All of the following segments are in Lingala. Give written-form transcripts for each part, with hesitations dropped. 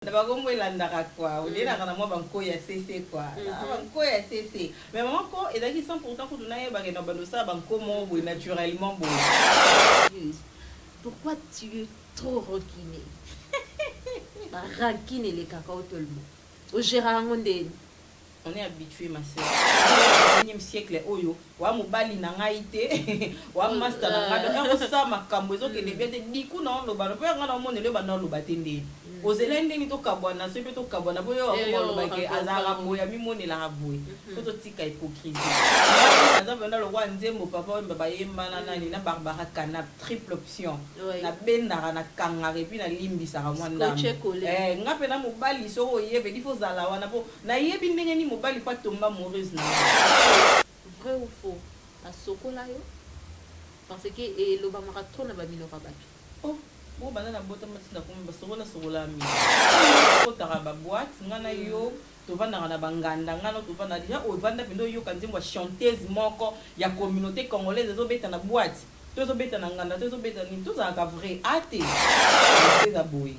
Bagongo elandaka quoi olelaka na mwa banko ya CC quoi banko ya CC mais maman ko ezalaki sans pourtant kutu nayebake na bandosala banko mo boye naturellement boye. Pourquoi tu es trop rancunier? Rancune et les cacao tout le monde. Au Gérard Ngondé. On est habitué ma soeur. Au 19e siècle oyo wa mobali na ngai te wa master na ngai donc ça makambo ezokende bien te diku na loba no pe nga na monde le bana loba te ndeni ozela ndeni to kabwana so pe to kabwana boyo wa loba ke azara boya mimonela boye to tika hypocrisie na venda lo wa nzembo papa baba yemba na nani na Barbara Canap triple option na benda na kangare puis na limbisa ka mwanda nga pe na mobali so oyebe il faut zala wana po na yebi ndenge ni mobali fa tomba amoureuse na vrai ou faux la sokola yo parce que et lo ba marathon na ba mino rabaki oh bon bana na bota matinda ko ba sokola mi ko tara ba boîte ngana yo to vanda na banganda ngana to vanda déjà o vanda pindo yo kanzimwa chanteuse moko ya communauté congolaise zo beta na boîte tozo beta na nganda tozo beta ni to za ka vrai ate c'est da boy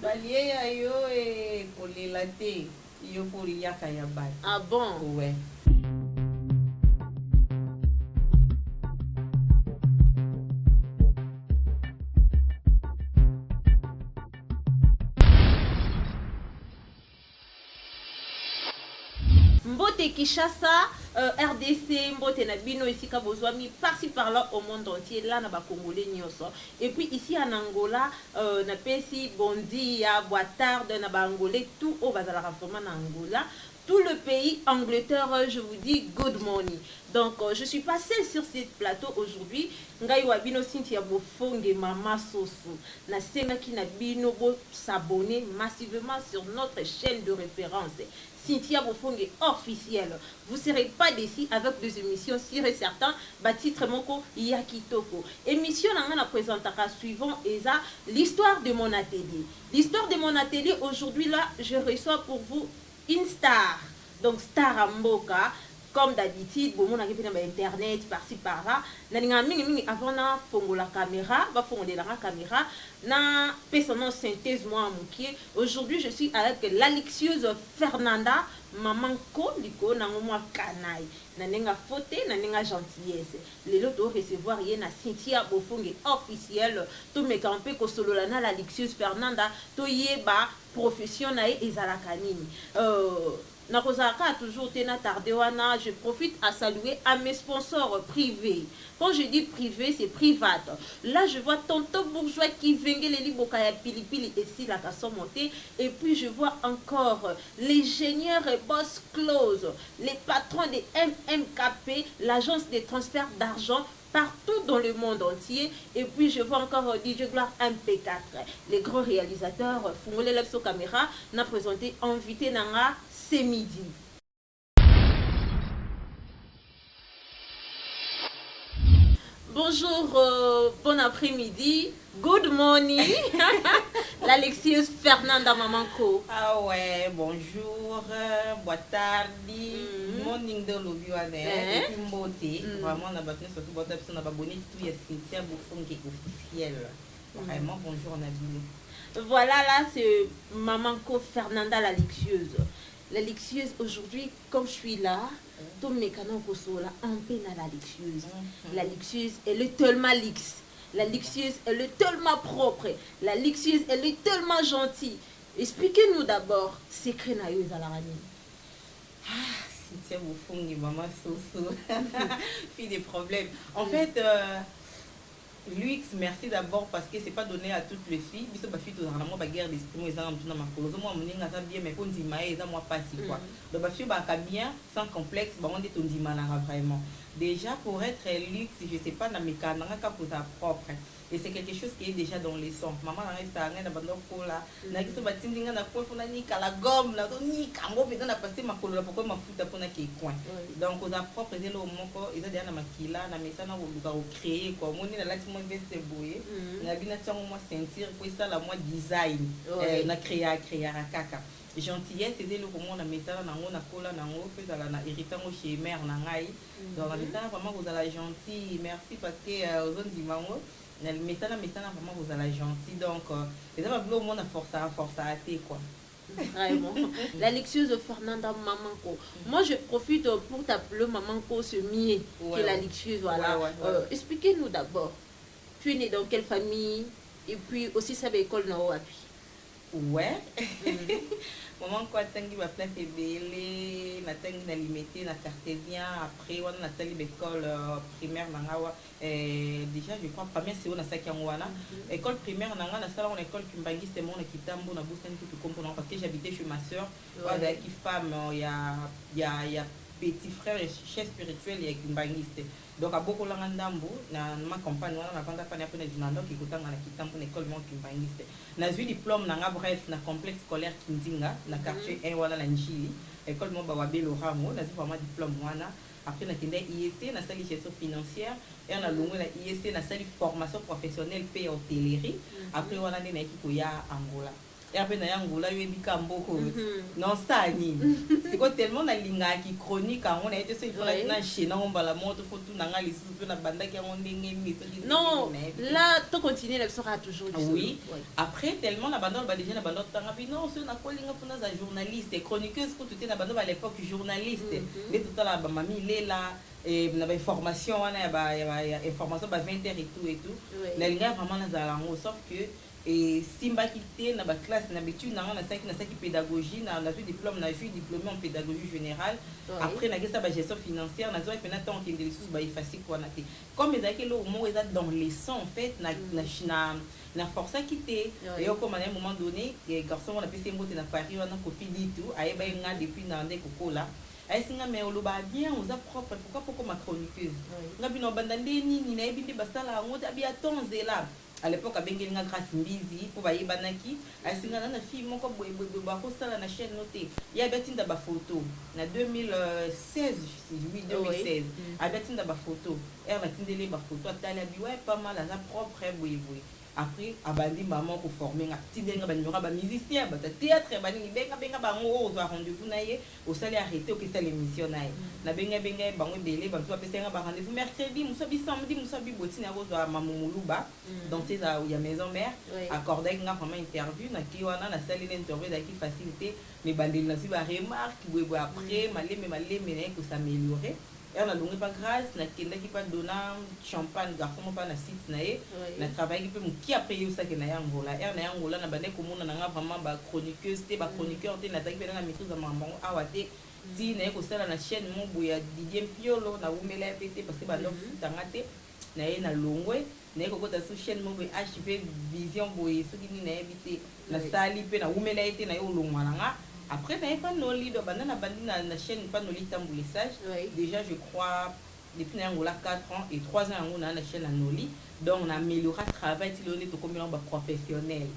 balié ya yo e kolela te yo pour yaka ya ba. Ah bon? Ouais. Mbote Kishasa, RDC, Mbote Nabino, ici Kabozwami, par-ci par-là au monde entier, là, na ba Congolais nyoso. Et puis ici en Angola, na pesi Bondi, ya Boitard, na ba Angolais, tout au bazala vraiment en Angola. Tout le pays, Angleterre, je vous dis good morning. Donc, je suis pas seule sur ce plateau aujourd'hui. Ngai wabino Cynthia Bofonge Mama Soso. Na senga ki na bino bo s'abonner massivement sur notre chaîne de référence. Cynthia Bofonge officielle. Vous ne serez pas déçus avec des émissions sûres et certaines. Titre Moko Yakitoko. Émission na présentera suivant Eza l'histoire de mon atelier. L'histoire de mon atelier aujourd'hui là, je reçois pour vous une star. Donc star Mboka. Comme d'habitude, bon, on a internet par-ci par-là. Avant na fongo la caméra, va fongo la caméra, na personnellement synthèse moi moukié. Aujourd'hui, je suis avec l'alixieuse Fernanda maman ko liko na moi kanaï. Na nenga faute, na nenga gentillesse. Les lots doivent recevoir yena Cynthia Bofonge officielle. To me camper ko solo la na l'alixieuse Fernanda to yeba professionnel et zalakanini. Nakozaka toujours tena tardewana, je profite à saluer à mes sponsors privés. Quand je dis privé, c'est private. Là, je vois Tonton Bourgeois qui venge les libokaya pilipili et si la casse montée. Et puis, je vois encore l'ingénieur Boss Close, les patrons des MMKP, l'agence des transferts d'argent partout dans le monde entier. Et puis je vois encore DJ Gloire MP4, les grands réalisateurs Fungole Lapso Caméra n'a présenté invité Nanga ce midi. Bonjour, bon après-midi, good morning, l'Alexieuse Fernanda Mamanko. Ah ouais, bonjour, boa tarde, morning de l'Obiwane, et puis mbote, vraiment on a battu surtout boa tarde, on a abonné tout y a Cynthia Bofonge officielle. Vraiment bonjour Nabil. Voilà là c'est Mamanko Fernanda l'Alexieuse. L'Alexieuse aujourd'hui, comme je suis là, tout mes canons là, en peine à l'Alexieuse. L'Alexieuse, elle est tellement lix. L'Alexieuse, elle est tellement propre. L'Alexieuse, elle est tellement gentille. Expliquez-nous d'abord, secret na yo zalarani. Ah, Cynthia Bofonge, maman Soso. Fille des problèmes. En fait, Luix, merci d'abord parce que c'est pas donné à toutes les filles. Biso ba fille to na moi ba guerre d'esprit moi ezanga mtuna makolo. Moi moninga ta bien mais ko ndima eza moi pas si quoi. Donc ba fille ba ka bien sans complexe ba on dit ton ndima na vraiment. Déjà pour être luxe, je sais pas na mekana ka pour sa propre. Et c'est quelque chose qui est déjà dans les sons. Maman na resta ngana bando kola. Na kiso ba tindinga na ko fona ni kala gomme na to ni kango pe na passer makolo la pourquoi mafuta pona ki coin. Donc aux propre de lo moko eza déjà na makila na mesana ko luka ko créer quoi. Moni na lati mo veste boye. Na bina tsango mo sentir ko ça la moi design. Na créer kaka. Gentillesse c'est le comment na metala nango na kola nango pe za na héritango chez mère na ngai. Donc na metala vraiment vous la gentil. Merci parce que aux autres dimanche Mais ça, vraiment, vous allez gentil. Donc, les gens vont au monde à force à thé, quoi. Vraiment. La luxueuse Fernanda Mamanko. Moi, je profite pour t'appeler Mamanko Semier, qui est la luxueuse. Voilà. Expliquez-nous d'abord. Tu es née dans quelle famille? Et puis aussi, ça va école Nao appui. Ouais. Maman quoi tangi va plein tebele na tangi na limité na cartésien après on a tali l'école primaire nangawa déjà je crois première c'est on a ça qui wana école primaire nanga na sala on école kimbangi c'est mon kitambo na bosani tout comprendre parce que j'habitais chez ma sœur voilà qui femme il y a petit frère et chef spirituel et kimbangiste donc à beaucoup la ndambo na ma campagne wana na vanda pa na pena dinando qui kutanga na kitambo na école mon kimbangiste na eu diplôme nanga bref na complexe scolaire Kindinga na quartier 1 wala na Njili école mo ba wabelo ramo na eu vraiment diplôme wana après na kende IEC na sali gestion financière et na longo na IEC na sali formation professionnelle paix hôtellerie après wana na ekiko ya Angola et après na Angola yo ebika mboko non ça ni c'est quoi tellement na linga qui chronique on a été so il faut na chez na on ba la moto faut tout na ngali su na banda ki on ndenge mi non là to continuer la sera toujours oui après tellement na banda ba déjà na banda tanga bi non so na kolinga pour na journaliste chroniqueuse ko tout na banda à l'époque journaliste mais tout la ba mami lela et na ba formation wana ya ba information ba 20h et tout na linga vraiment na za lango sauf que et simba quitté na ba classe na betu na ça qui pédagogie na vu diplôme na vu diplômé en pédagogie générale après na ça ba gestion financière na zo et maintenant tant qu'il sous ba effacer quoi na comme les que le mot est dans les sons en fait na force à quitter et comme à un moment donné les garçons on a passé mot na Paris on a copie dit tout aye ba nga depuis na ndé kokola aye singa mais oloba bien on a propre pourquoi ma chroniqueuse nga bino bandande nini na ebindi basala ngota bia tonzela à l'époque avec une grâce mbizi pour bailler banaki asinga na fille moko boy ba ko sala na chaîne notée il y a betinda ba photo na 2016 oui 2016 a betinda ba photo elle va tindele ba photo atala bi ouais pas mal à propre boy après abandi maman ko former nga tindenga ba nyora ba musicien ba théâtre ba ni benga bango o zo rendez-vous na ye au salaire arrêté au kisa l'émission na ye na benga bango belé ba to pesa nga ba rendez-vous mercredi musabi samedi musabi botine ko zo mamumuluba donc c'est ça il y a maison mère accordé nga vraiment interview na ki wana na salle l'interview da ki facilité mais bandeli na si ba remarque boy après maleme na ko s'améliorer elle a longue pas grâce na kenda qui pas donna champagne garçon pas na site na ye na travail qui peut qui a payé ça que na Angola elle na Angola na bande komona na vraiment ba chroniqueuse te ba chroniqueur te na taki na maîtrise à mambo awate di na ko sala na chaîne mon boya Didier Piolo na umela pété parce que ba lo tanga te na ye na longwe na ko kota su chaîne mon boy HV vision boy so ki ni na éviter na sali pe na umela été na yo longwa nga. Après, il n'y a pas de leader, la chaîne pas de leader déjà, je crois, depuis 4 ans et 3 ans, on a la chaîne à Noli. Donc, on a amélioré le travail, on est comme un professionnel.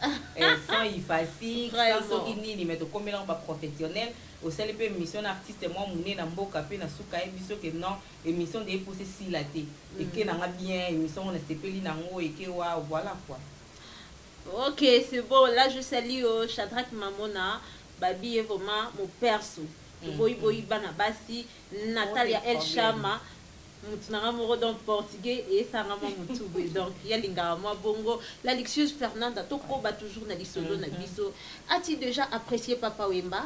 Sans y facile, sans il met comme un professionnel. Au sein de l'émission artiste, moi, je suis dans Boka, je suis que non, émission de pousser si la thé. Et que n'a bien, émission, on a séparé dans et que voilà quoi. Ok, c'est bon. Là, je salue Shadrach Mamona. Babi est vraiment mon perso. Boy Banabasi, Natalia El Chama, Moutinara Moro dans portugais et Sarama Moutoubé. Donc, il y a l'Ingarama Bongo. La luxueuse Fernanda Toko bat toujours na lisolo na biso. As-tu déjà apprécié Papa Wemba?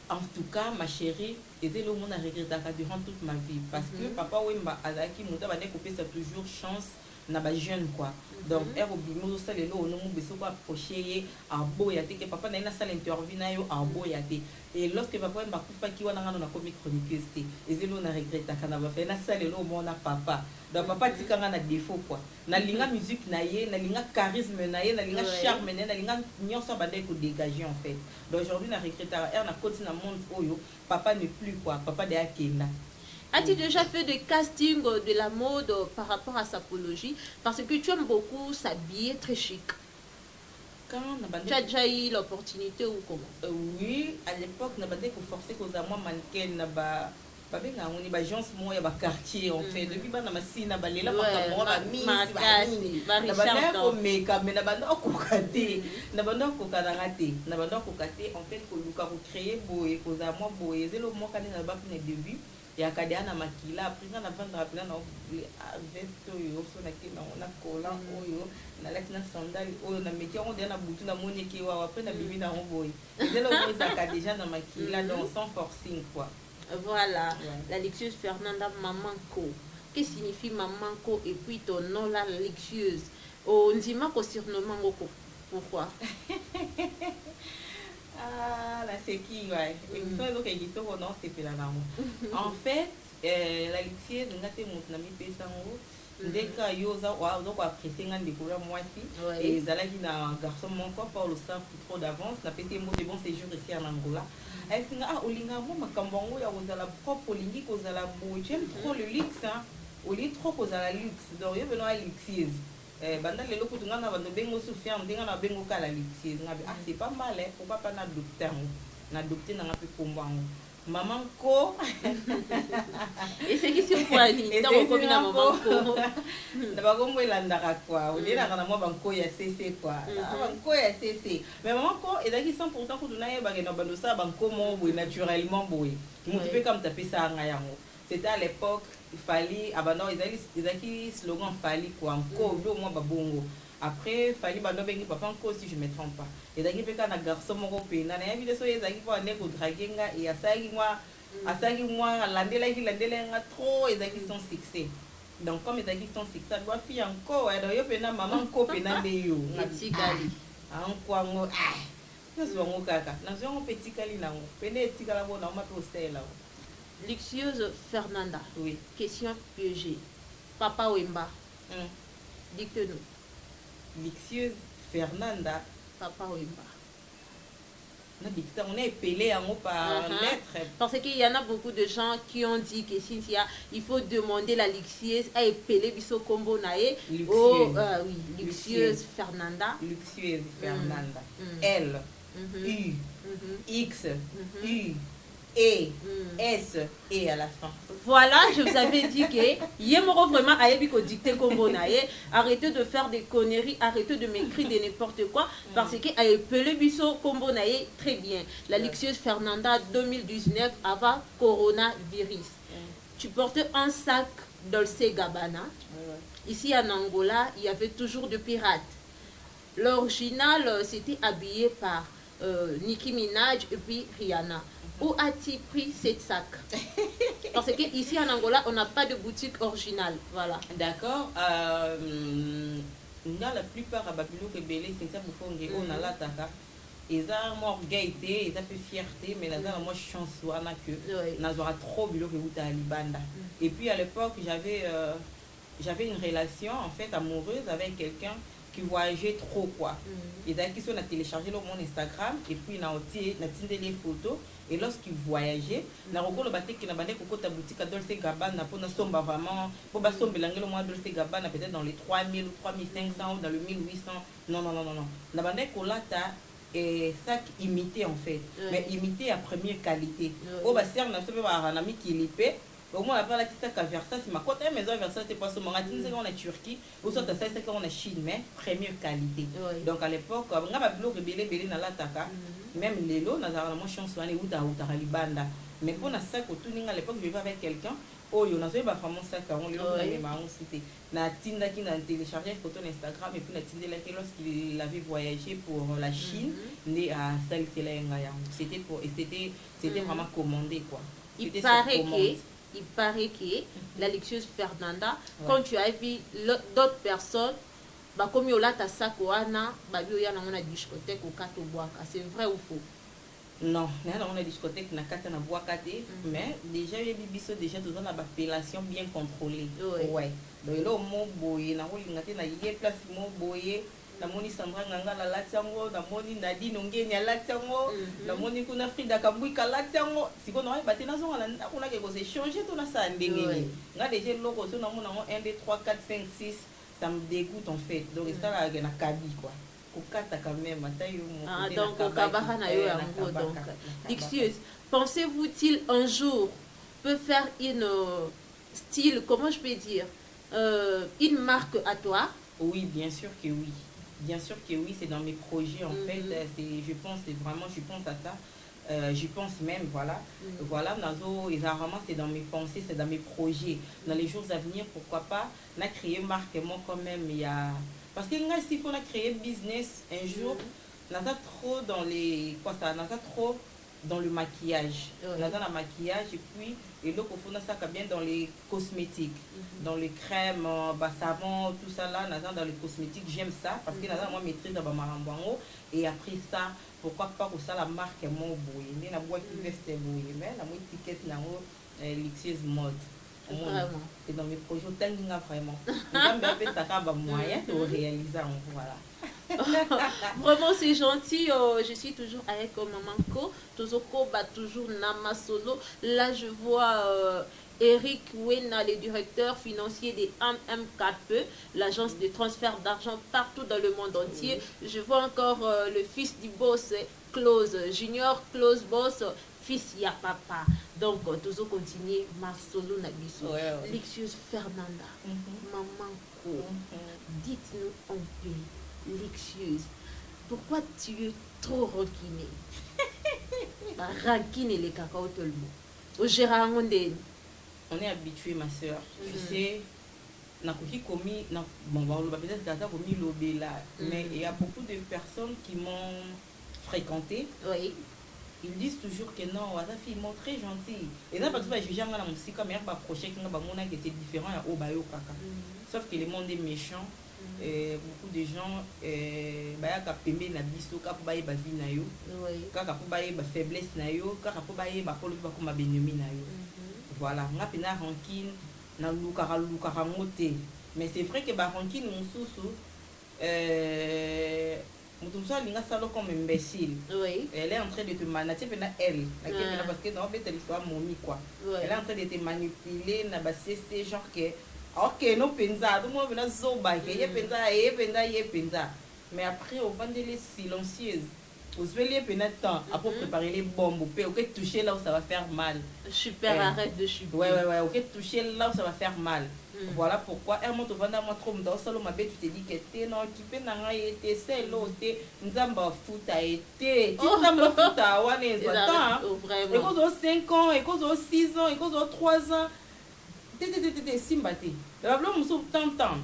En tout cas, ma chérie, c'était le monde à regretter durant toute ma vie. Parce que Papa Wemba, Azaki, Mouta, va couper ça toujours chance. Na ba jeune quoi donc ero bimo so sale lo no mu beso ko approcher a boya te que papa na ina sala interview na yo a boya te et lorsque papa mba kufa ki wana ngano na komi chroniqueuse te ezelo na regrette kana ba fe na sale lo mona papa donc papa tikanga na défaut quoi na linga musique na ye na linga charisme na ye na linga charme na linga nyonso ba ko dégager en fait donc aujourd'hui na regrette na côté na monde oyo papa ne plus quoi papa de akenda. As-tu déjà fait des castings de la mode par rapport à sa apologie? Parce que tu aimes beaucoup s'habiller très chic. Tu as déjà eu l'opportunité ou comment? Oui, à l'époque, on a forcé qu'aux amours mannequins, on a agence moi ba quartier en fait depuis ba na masina ba lela ba moi ba miss ba na make mais na banda ko kate na banda ko kanangate na banda ko kate en fait ko luka ko créer boye ko za moi boye zelo mo kana na ba na début ya kadea na makila après nga na vendre apela na veste oyo so na ke na collant oyo na laki na sandale oyo na meki yango deya na butu na moni eke wawa après na bibi na yango boye ezela oyo ezalaka déjà na makila donc sans forcing quoi. Voilà, la luxueuse Fernanda Mamanko. Qu'est-ce que signifie Mamanko et puis ton nom là, la luxueuse? On dit ma ko surnommé Ngoko. Pourquoi? Ah, la c'est qui, ouais. En fait, la luxueuse, on a été mon ami Pessango. Dès que yoza wa donc apprécier nga découvrir moi aussi et zalaki na garçon mon corps par le sang trop d'avance na pété mo de bon séjour ici en Angola. Est-ce que ah olinga mo makambo ya kozala propre olingi kozala beau j'aime trop le luxe hein oli trop kozala luxe donc yo beno luxueuse banda lelo kutunga na bando bengo soufiant ndinga na bengo kala luxueuse ngabe ah c'est pas mal hein pourquoi pas na docteur na ngape kombango maman ko et c'est qui sur quoi ni tant comme na maman ko na bagombo elandaka quoi on est là na moi banko ya cc quoi banko ya cc mais maman ko ezaki 100% kutuna ye bagena bando sa banko mo boy naturellement boy mutu pe comme taper ça nga yango c'était à l'époque il fallait abano ezaki slogan fallait quoi encore do moi babongo. Après, il fallait que papa encore si je ne me trompe pas. Et d'ailleurs, il y a un garçon qui est là. Il y a des gens qui ont dragué et à ça, moi, l'andela trop et qui sont succès. Donc, comme ils sont succès, ça doit faire encore. Et d'ailleurs, il y a maman qui est là. Petit Gali. Encore, ah, nous sommes au caca. Nous sommes petit Gali là. Petit Gali là, on a posé là. Luxueuse Fernanda. Oui. Question piégée. Papa Wemba. Dites-nous. Luxueuse Fernanda. Papa Wemba. On est épelé en haut par lettres. Parce qu'il y en a beaucoup de gens qui ont dit que Cynthia, il faut demander la luxueuse à épeler Bisso Combo Nae. Oh, oui, luxueuse Fernanda. Luxueuse Fernanda. L, U, X, U. Et S et à la fin. Voilà, je vous avais dit que Yemoro vraiment a dicté comme arrêtez de faire des conneries, arrêtez de m'écrire de n'importe quoi parce que a appelé Bisso Combo très bien. La luxueuse Fernanda 2019 avant coronavirus. Tu portais un sac Dolce Gabbana. Ici en Angola, il y avait toujours de pirates. L'original c'était habillé par Nicki Minaj et puis Rihanna. Où as-tu pris cette sac? Parce qu'ici en Angola, on n'a pas de boutique originale. Voilà. D'accord. Dans la plupart à Babylone et Belé, c'est ça pour faire on a l'attaque. Ils ont moi orgueillité, ils ont fait fierté, mais là moi chance on a que nous aura trop bilo que vous à Libanda. Et puis à l'époque, j'avais une relation en fait amoureuse avec quelqu'un qui voyageait trop quoi. Et d'ailleurs qui sont a téléchargé le mon Instagram et puis n'a tiré les photos et lorsqu'il voyageait n'a reconnu le bateau qui n'a pas de ta boutique à Dolce Gabbana pour ne somba vraiment pour pas somber l'angle le mois Dolce Gabbana peut-être dans les 3000 ou 3500 ou dans le 1800 non n'a pas de colata et sac imité en fait mais imité à première qualité au bas serre n'a pas un ami qui l'épée. Au moins, après la petite Versace, ma côte est maison Versace, c'est pas seulement on est Turquie, ou soit c'est qu'on est Chine, mais première qualité. Donc à l'époque, on a pas rebellé dans l'attaque, même les lots, on a vraiment chance on est où t'as Libanda. Mais pour la sac, à l'époque, je vivais avec quelqu'un, oh, on a fait vraiment ça, on l'a marrant cité. Na Tinda qui a téléchargé une photo Instagram et puis la Tinda lorsqu'il avait voyagé pour la Chine, né à Salitelengaya. C'était vraiment commandé quoi. Il paraît que la luxueuse Fernanda, quand tu as vu d'autres personnes, bah comme yola ta sakoana, bah yoya na on a discothèque au kato boaka, c'est vrai ou faux? Non, on a discothèque na kata na boaka mais déjà il y a bibiso déjà tout dans l'appellation bien contrôlée. Ouais. Donc là au mot boye na rolinga te na yé place mo boye. La moni Sandra Nganga la latiango, la moni Nadine Ongeni la latiango, la moni kuna Frida Kabouika latiango. Si on aurait battu dans on a quelque chose changé tout dans ça ndengeni. Nga déjà logo so na mona 1 2 3 4 5 6 ça me dégoûte en fait. Donc ça là na kabi quoi. Kokata quand même atayo mo. Ah donc kokabaka na yo yango donc. Luxueuse, pensez-vous-t-il un jour peut faire une style comment je peux dire une marque à toi? Oui, bien sûr que oui. Bien sûr que oui, c'est dans mes projets en fait. Je pense à ça. j'y pense même, voilà. Voilà, nazo, et rarement c'est dans mes pensées, c'est dans mes projets. Dans les jours à venir, pourquoi pas, on a créé marque moi quand même, il y a... Parce que s'il faut créer business un jour, on a trop dans les... Quoi ça, on a trop dans le maquillage. On a dans le maquillage et puis, et donc au fond, on a ça bien dans les cosmétiques, dans les crèmes, savon, tout ça là, on a dans les cosmétiques, j'aime ça parce que moi maîtrise dans ma et après ça, pourquoi pas pour ça la marque est mon bouille, mais la boîte qui veste est bouille, mais la moitié ticket n'a luxueuse mode. Vraiment. Et dans mes projets, vraiment. Je ça moyen de réaliser, voilà. Vraiment c'est gentil, je suis toujours avec Maman Ko, Tozoko bat toujours Nama Solo. Là je vois Eric Wena, le directeur financier des AMKP, l'agence de transfert d'argent partout dans le monde entier. Je vois encore le fils du boss, Close, Junior Close Boss, fils ya papa. Donc, toujours continuer Marcelo Nabiso. Luxueuse Fernanda, Maman Ko, dites-nous en paix, luxueuse, pourquoi tu es trop ranquiné? Rancune et les cacao tout le monde. Au Gérard Mondé. On est habitué, ma soeur. Tu sais, mais il y a beaucoup de personnes qui m'ont fréquenté. Oui. Ils disent toujours que non, sa fille est très gentille. Et là, parce que je juge la musique, mais il y a projet qui était différent au Bayo Kaka. Sauf que le monde est méchant. Beaucoup de gens baya pembe na biso ka baye ba vie na yo kaka po baye ba faiblesse na yo kaka po baye ba polo ba ko ma benemi na yo. Voilà, nga pena rancune na luka ngote. Mais c'est vrai que ba rancune mususu mutumso linga salo comme imbécile. Oui. Elle est en train de te manipuler elle parce que dans bête l'histoire momi quoi. Elle est en train de te manipuler na ba c'est genre que ok, non penza, tout le monde vient zoba, ye penza. Mais après, on vend les silencieuses. Vous avez les temps pour préparer les bombes. Ok, toucher là où ça va faire mal. Super, arrête de chuper. Ouais, ok, toucher là où ça va faire mal. Voilà pourquoi. Elle monte au vendeur, moi trop dans salon, ma bête, tu te dis que t'es non, tu peux n'en été, c'est l'eau, t'es, nzamba foot a été, tu nzamba foot a ouané, vraiment. Et cause aux 5 ans, et cause aux 6 ans, et cause aux 3 ans. Simbate. Le problème c'est tant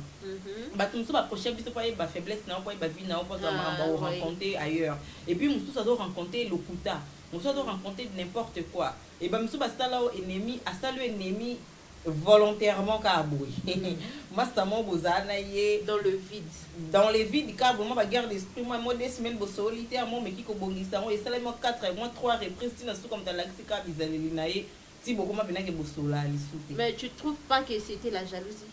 bato muso ba prochain biso pa ba faiblesse na pa ba vie na pa ba rencontrer ailleurs. Et puis muso ça doit rencontrer le puta. Muso doit rencontrer n'importe quoi. Et ba muso ba sala ennemi, a sala ennemi volontairement ka boui. Mastamo bozana yé dans le vide. Dans le vide car vraiment ba garde d'esprit moi des semaines bo solitaire moi mais qui ko bongisa et sala moi 4 mois 3 reprises tina sous comme dans l'axika bizaleli na yé. Mais tu trouves pas que c'était la jalousie?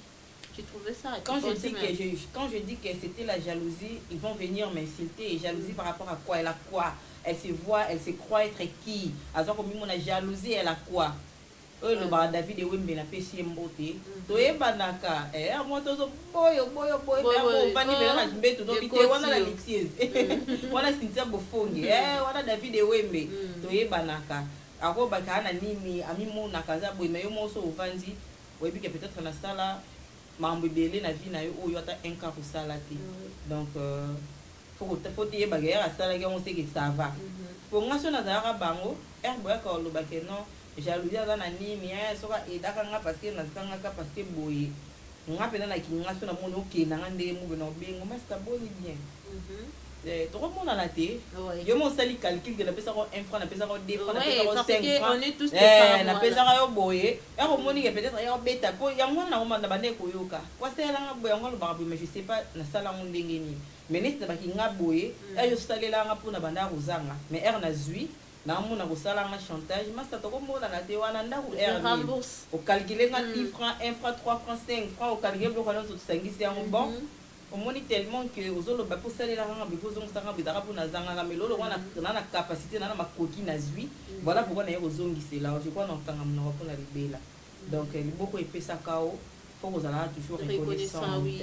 Tu trouvais ça? Quand je dis que c'était la jalousie, ils vont venir m'insulter. Et jalousie par rapport à quoi? Elle a quoi? Elle se voit, elle se croit être qui? Alors comme on a jalousie, elle a quoi? Le bar David et Wimbe n'a pas si mboté. Toye banaka. Moi tozo boyo. On va dire la jimbe tout donc on a la lixieuse. On a Cynthia Bofongi. On a David et Wimbe. Toye banaka. Alors bakana nini amimo na kaza boy mais yo moso ovandi webi que peut-être na sala mambo belé na vie na yo oyo ata un cas sala ti. Donc faut te bagaya sala que on sait que ça va. Pour nga so na zara bango erbo ka lo baké non jalousie za na nini soka edaka nga parce que na zanga ka parce que boy nga pena na kinga so na mono ke na ngande mu beno bengo mais c'est boni bien. Tout le monde a la tête. Je m'en sali calcul que la personne a 1 franc, la personne a 2 francs, la personne a 5 francs. On est tous des femmes. La personne a boyé. Et on m'a dit que peut-être il y a un bêta. Il y a un monde qui a bandé koyoka. Quoi c'est là boyé on va mais je sais pas na sala on dengeni. Mais n'est pas qu'il a boyé. Et je salé là pour na banda rozanga. Mais er na zui. Na mona kosala nga chantage. Mas tato ko mona na te wana ndaku er. Au calculer nga 10 francs, 1 franc, 3 francs, 5 francs au calculer bloc on a 5 c'est un bon. On moni tellement que aux autres pour ça les là on a besoin de ça pour na zanga mais lolo on a capacité na ma coquille na zui voilà pourquoi na yo zongi c'est là je crois dans tanga mona pour la libéla donc il beaucoup épais ça cao faut que vous allez toujours reconnaissant oui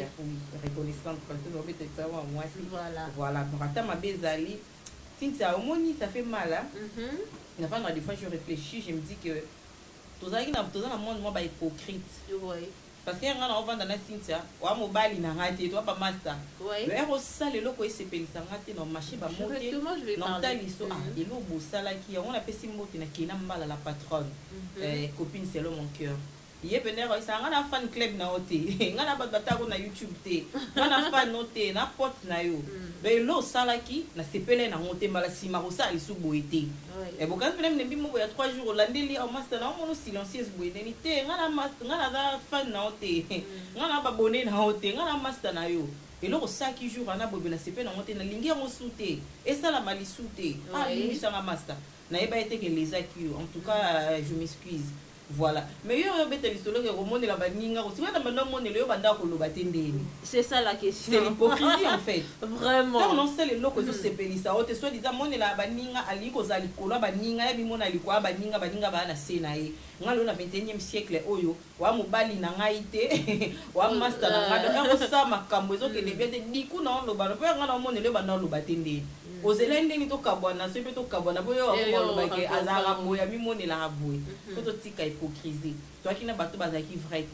reconnaissant parce que on peut ça moi voilà donc attends ma bezali Cynthia au moni ça fait mal hein la des fois je réfléchis je me dis que tous les monde moi hypocrite parce que nga na ovanda na Cynthia wa mobali na ngati to pa master Ouais. le ero sale loko esepelisa ngati na marché ba monte Directement, je vais non parler. taliso elo bosala ki on a pesi mbote na kina mbala la patronne copine c'est mon cœur ye penero isa nga na fan club na ote nga na batako na YouTube te nga na fan note na pote na yo be lo sala ki na sepele na monte mala sima ko sala isu boete e bokan pele mbi mo ya 3 jours landeli au master na mo silencieuse boete ni te nga na da fan na ote nga na babone na ote nga na master na yo eloko saki jour ana bobe na sepe na monte na lingi yango sute esala malisute limbisa nga master na yeba ete ke les acquis en tout cas je m'excuse. Voilà. Mais yo bete lisolo ke romone la baninga ko siwa na banda mone le yo banda ko loba tendeni. C'est ça la question. C'est l'hypocrisie en fait. Vraiment. Quand on sait les locaux so sepelisa o te soit disant mone la baninga ali ko zali ko la baninga ya bimona ali ko baninga ba na sena ye. Ngalo na 21e siècle oyo wa mobali na ngai te wa master na ngado ko sa makambo ezo ke lebete diku na loba pe ngana mone le banda loba tendeni. Ozela ndeni to kabwana so pe to kabwana boyo wa loba ke azara boya mimone la boye. To tika hypocrisie. Toi qui na bato bazaki vrai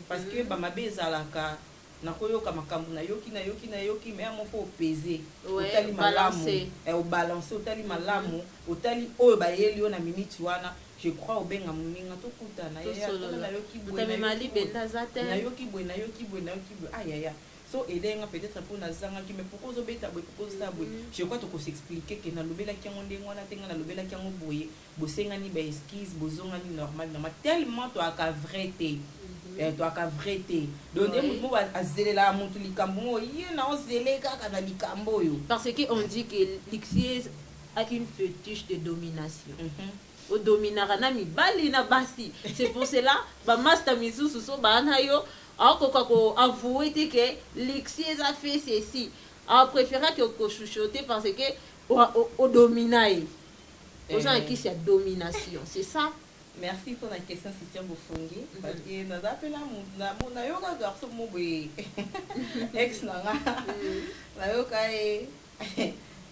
parce que ba mabe ezalaka na koyoka makambo na yoki mais amo fo peser otali malamu o balancer otali malamu otali oyo ba yeli na minute wana je crois au benga muninga to kutana ya na yoki bwe na yoki bwe aïe so elenga peut-être pour na zanga qui mais pourquoi obeta boy pourquoi ça boy je crois to ko s'expliquer que na lobela ki ngonde ngwana tenga na lobela ki ngoboye bosenga ni ba excuse bozonga ni normal tellement to aka vrai te to aka vrai te donc mo ba azelela muntu likambo mo ye na ozeleka kana likambo yo parce que on dit que Lixieuse a une fétiche de domination. O dominara na mibali na basi. C'est pour cela ba master misusu so ba na yo ako avouer que Lixieuse a fait ceci. A préféré que chuchoter parce que au dominaï. Aux gens qui c'est domination, c'est ça. Merci pour la question, Cynthia Bofongi. Parce que nous appelons na yoga garçon mo boy ex nanga. Na yoga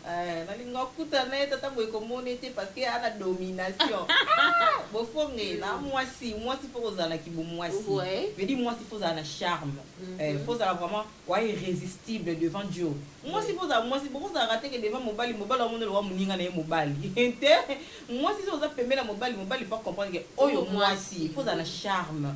nalinga kutana tata boy komone te parce que ana domination. Bofongi na mwasi faut ozala ki bo mwasi. Veut dire mwasi faut ozala charme. Faut ozala vraiment irrésistible devant Dieu. Mwasi faut ozala mwasi beaucoup ozala raté que devant mobali omone lo wa muninga na mobali. Ente mwasi so oza pembela mobali faut comprendre que oyo mwasi faut ozala charme.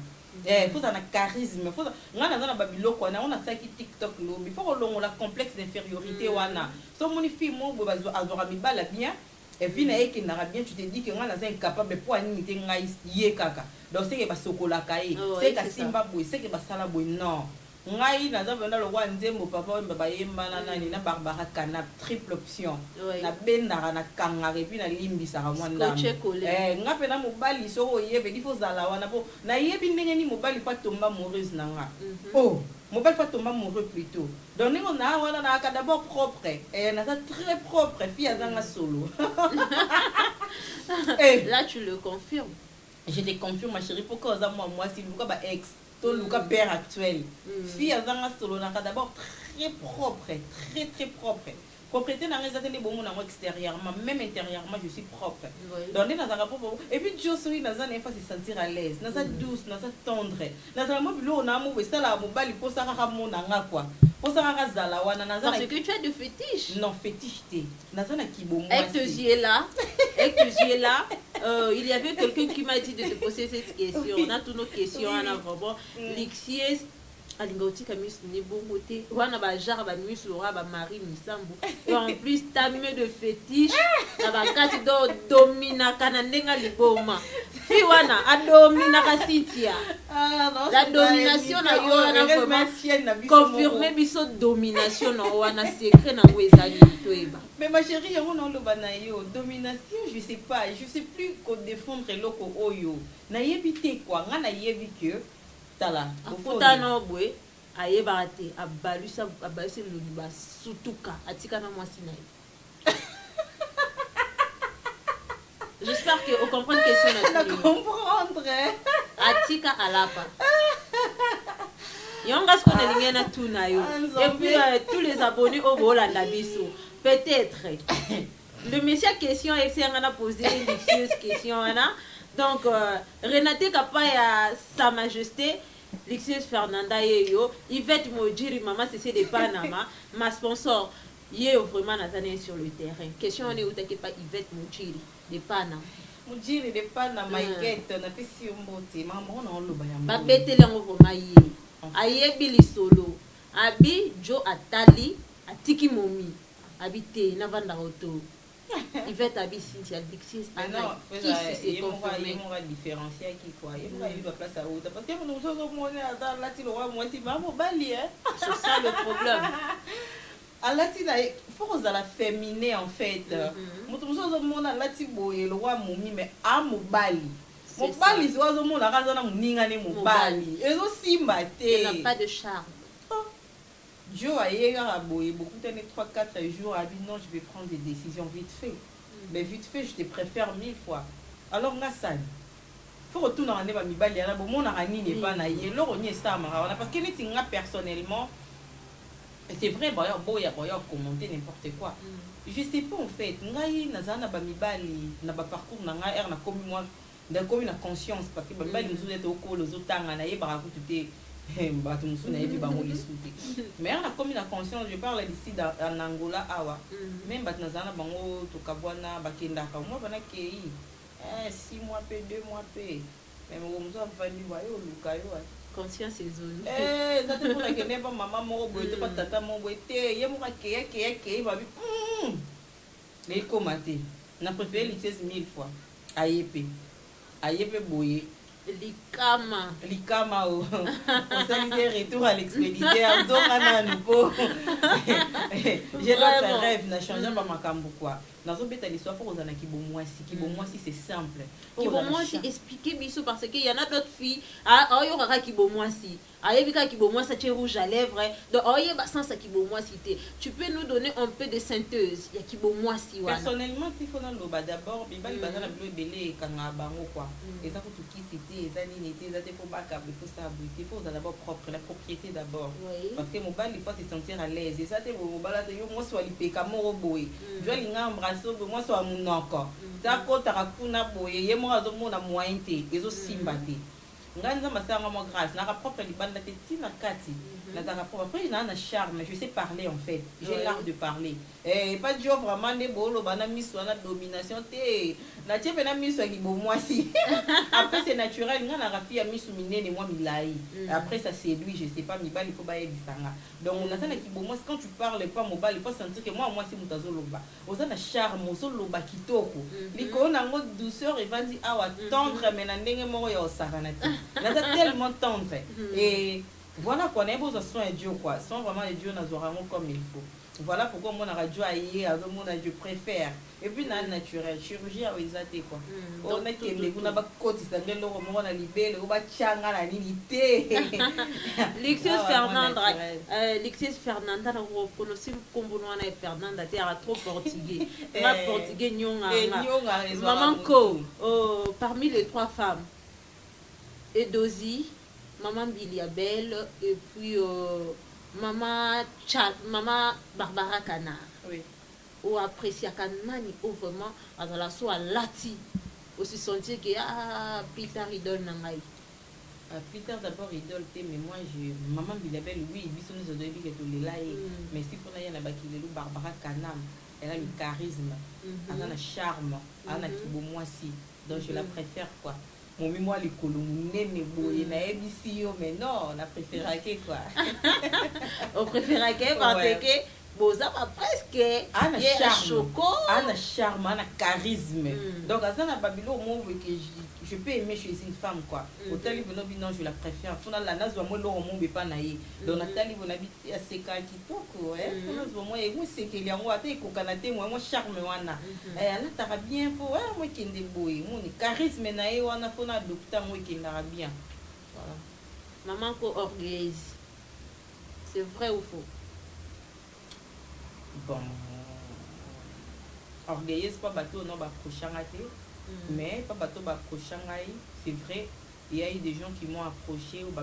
Faut ozala charisme. Faut ngana na babiloko na on a ça qui TikTok lo il faut longola complexe d'infériorité wana. So moni fille mo bo bazo azora mibala bien. Et puis na eke na bien tu te dis que ngana za incapable pour ani te ngai ye kaka. Donc c'est que ba sokola kai, c'est que simba boy, c'est que ba sala boy non. Ngai na za venda lo wa nzembo papa ba yemba na nani na Barbara Kana triple option. Na benda na kanga et puis na limbisa ka mwanda. Ngape na mobali so oyebe il faut zala wana po na yebi ndenge ni mobali fa tomba amoureuse na nga. Oh mobile fa tomba amoureux plutôt. Donc on a wana na ka d'abord propre et na ça très propre fille azanga solo. Là tu le confirmes. Je te confirme ma chérie pourquoi moi si Luka ba ex to Luka père actuel. Fille azanga solo na ka d'abord très propre, très propre. Propriété dans les ateliers bon mon extérieurement même intérieurement je suis propre. Donc dans un rapport et puis Dieu sourit dans un fois se sentir à l'aise, dans sa douce, dans sa tendre. Dans un moment bilo na mo ça la mobali pour ça ka mo na nga quoi. Pour ça ka zala wana na parce que tu as de fétiche. Non, fétiche té. Na za na kibo moi. Avec tes yeux là, il y avait quelqu'un qui m'a dit de te poser cette question. On a toutes nos questions en avant. Lixieuse alingautika miss ni bongo te wana ba genre ba miss lora ba mari misambu et en plus ta mieux de fétiche na ba kati do domina kana ndenga liboma fi wana adomina ka Cynthia la domination na yo na vraiment confirmer biso domination na wana secret na wezali toeba mais ma chérie yango na lo bana yo domination je sais plus qu'on défendre loko oyo na yebite quoi nga na yebi que tala akutana obwe ayeba te abalusa luba sutuka atika na mwasi na ye. J'espère que vous comprenez question na comprendre atika alapa yonga sko na lingena tuna yo et puis tous les abonnés au bolanda biso peut-être le monsieur question a posé une question là. Donc, Renate Kapaya, Sa Majesté, Lixies Fernanda Yeyo, Yvette Mojiri, maman c'est de Panama, ma sponsor. Yé vraiment Nathalie sur le terrain. Question on est où t'es pas Yvette Mojiri de Panama. Mojiri de Panama, Yvette, na pesi mbote, maman on lo bayam. Ba bete lengo vraiment yé. Aye Billy Solo. Abi Joe Atali, Atiki Momi. Habité Navanda Auto. Yvette Abi Cynthia Dixis. Non, qui c'est confirmé. Il va différencier qui quoi. Il va lui place à haute parce que nous sommes au monde dans la tille roi moi si maman bali hein. C'est ça le problème. À la tille faut à la féminin en fait. Nous sommes au monde la tille boye le roi momi mais à mobali. Mobali c'est au monde la raison na muninga ne mobali. Et aussi maté. Il n'a pas de charme. Joe a hier à boye beaucoup de 3-4 jours a dit non je vais prendre des décisions vite fait. Mais vite fait je te préfère 1000 fois. Alors nga ça faut retourner en débat mibali na bon mon arani n'est pas na yé loro ni ça mara parce que ni nga personnellement c'est vrai boya commenter n'importe quoi. Je sais pas en fait ngai nazana ba mibali na ba parcours na nga er na komi moi na komi na conscience parce que ba mibali musu ete okolo zotanga na ye ba kututé bato musu na yebi bango lisuti mais on a comme la conscience je parle d'ici en Angola awa même bato nazana bango to kabwana bakendaka moi bana kei 6 mois pe 2 mois pe mais mo musu afandi wa yo luka yo conscience zone ça te pour que ne pas maman mo boite pas tata mo boite ye mo ka kei ba bi les commater na préféré les 16000 fois ayepe boye Likama on s'est retour à l'expéditeur donc à nouveau j'ai d'autres rêves n'a changé pas ma cambo quoi dans un bêta l'histoire pour aux anaki bon moi si c'est simple qui bon moi si expliquer biso parce que y en a d'autres filles ah yo kaka qui bon moi si ayebika qui bon moi ça tient rouge à lèvres donc oye ba sans ça qui bon moi si tu peux nous donner un peu de synthèse y a qui bon moi si personnellement s'il faut dans le bas d'abord bibali bazana bilo belé kanga bango quoi et ça faut tout qui c'était ça ni n'était ça faut pas câble faut ça il faut d'abord propre la propriété d'abord parce que mon bal il faut se sentir à l'aise et ça te mon bal yo moi soit lipeka mo boy je linga embrasser moi soit mon encore ça kota rakuna boy ye mo azo mona moyen te ezo simba te nganza masanga mo grâce na propre libanda te tina kati na ta propre après na charme je sais parler en fait j'ai l'art de parler et pas dire vraiment des bolo bana miso na domination te na tie na miso ki bo moi si après c'est naturel ngana rafi ya miso minene moi milai après ça séduit je sais pas mibali il faut ba ebisanga donc on attend ki bo moi quand tu parles pas mobile il faut sentir que moi si mutazo loba oza na charme ozo loba kitoko liko na ngo douceur et va dire awa tendre mais na ndenge moko ya osakana te na tellement tendre et voilà qu'on a besoin de soins Dieu quoi sans vraiment les dieux nous aurons comme il faut voilà pourquoi mon radio aïe avec mon je préfère et puis na naturel chirurgie à exaté quoi on a que les kuna ba côté ça ngelo ko mona libele ko ba changa na nilité Lixis Fernanda na ko prononcer comme on a Fernanda te a trop portugais ma portugais nyonga maman ko parmi les 3 femmes Edozi maman Biliabel et puis maman Barbara Canard. Oui. Ou apprécier Kanani ou vraiment à la soit lati aussi sentir que Peter idole nangai. Peter d'abord idole mais moi maman Biliabel oui biso nous a donné que tout les là mais si pour na bakilelu Barbara Canard elle a le charisme elle a le charme elle a qui bon moi si donc je la préfère quoi. Mon moi les colonnes mais boy na ebisi mais non on a préféré quoi on préfère parce que boza pas presque ana charme ana charisme donc à ça na babilo moi que je peux aimer chez une femme quoi autant livre non je la préfère fona la nazo moi lo mon be pas naïe donc natali bona bi ya seka kitoko fona moi et moi c'est que il y a moi te ko kanate moi charme wana ana tara bien faut moi kende boy mon charisme naïe wana fona docteur moi kenda bien voilà maman ko orgueilleuse c'est vrai ou faux? Bon orgueilleuse pas bateau non ba prochangate mais pas bateau ba prochangai c'est vrai il y a eu des gens qui m'ont approché ou ba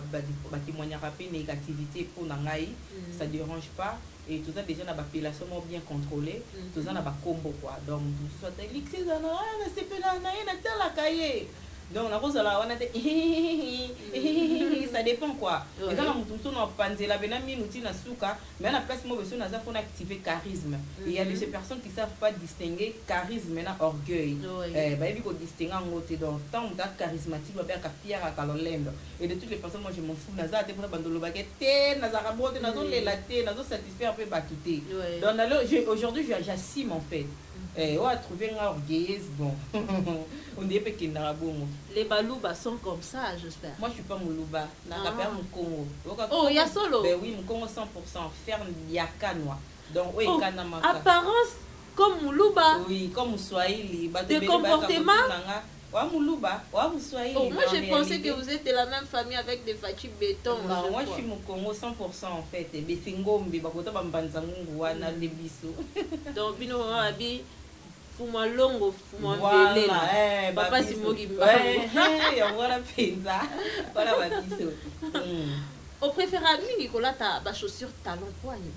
témoigner rapide négativité pour nangai ça dérange pas et tout ça déjà na ba population bien contrôlée tout ça na ba combo quoi donc tout ça t'es lixé na c'est pas na na tela cahier Donc on a rose là on a ça dépend quoi. Et quand on a pensé la benami nous tient souka, mais à la place moi besoin d'avoir faut activer charisme. Et il y a de ces personnes qui savent pas distinguer charisme et orgueil. Bah il faut distinguer en côté donc tant on a charismatique va bien fier à Kalolendo. Et de toutes les personnes moi je m'en fous naza te pour bandolo baguette, naza rabote, naza lelaté, naza satisfaire un peu batouté. Donc aujourd'hui j'assume en fait. On a trouvé un orgueilleuse, bon. On dit que les Balouba sont comme ça, j'espère. Moi, je suis pas Moulouba. Je suis mon Congo. Oh, il y a solo. Ben oui, mon Congo 100%. Ferme Yakanoa. Donc, oui, Kanamaka. Apparence comme Moulouba. Oui, comme Swahili. De comportement. Oh, moi, j'ai pensé que vous êtes de la même famille avec des Fachi Béton. Non, moi, je suis mon Congo 100% en fait. Besingombi, Bakota Bambanzangungu, Wana, Lebiso. Donc, Bino Abi. Fuma longo, fuma mbele. Papa Simogi. Voilà pizza. Voilà ma biso. Au préférable Nicolas ta ba chaussure talon poigne.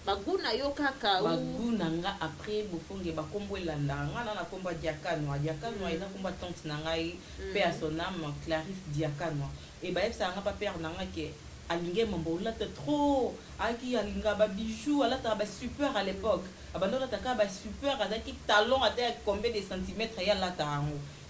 Baguna yo kaka ou baguna nga après bofonge ba kombo elanda nga na komba diakanwa eza komba tante na ngai pe à son âme Clarisse Diakanwa et ba epsa nga pa père na nga ke alinge mambo la trop aki alinga ba bijoux ala ta ba super à l'époque abandona ta ka ba super azaki talon à combien de centimètres ya la ta